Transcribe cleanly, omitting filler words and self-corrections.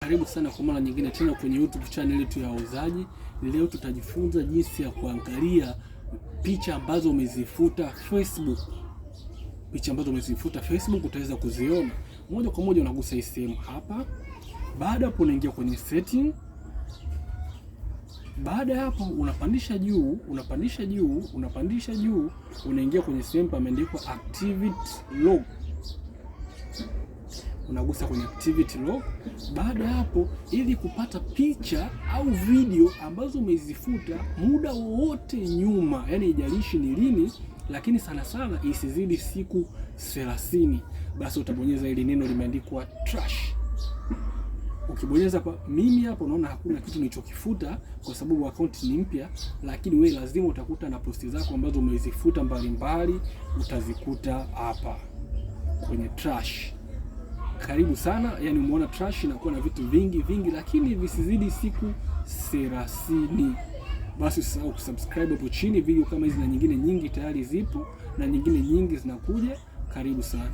Karibu sana kwa mara nyingine tena kwenye YouTube channel yetu ya wauzaji. Leo tutajifunza jinsi ya kuangalia picha ambazo umezifuta Facebook. Picha ambazo umezifuta Facebook utaweza kuziona moja kwa moja. Unagusa hii sehemu hapa. Baada hapo unaingia kwenye setting. Baada hapo unapandisha juu, unaingia kwenye sehemu pameandikwa activity log. Unagusa kwenye activity log. Baada hapo, ili kupata picha au video ambazo umezifuta muda wowote nyuma, yani ijalishi ni lini, lakini sana sana isizidi siku 30, basi utabonyeza ili neno limeandikwa trash. Ukibonyeza hapa, mimi hapo naona hakuna kitu nilichokifuta kwa sababu account ni mpya, lakini wewe lazima utakuta na posti zako ambazo umezifuta mbalimbali, utazikuta hapa kwenye trash. Karibu sana, yani umeona trash inakuwa na vitu vingi lakini visizidi siku 30. Basi usisahau kusubscribe hapo chini. Video kama hizi na nyingine nyingi tayari zipo na nyingine nyingi zinakuja. Karibu sana.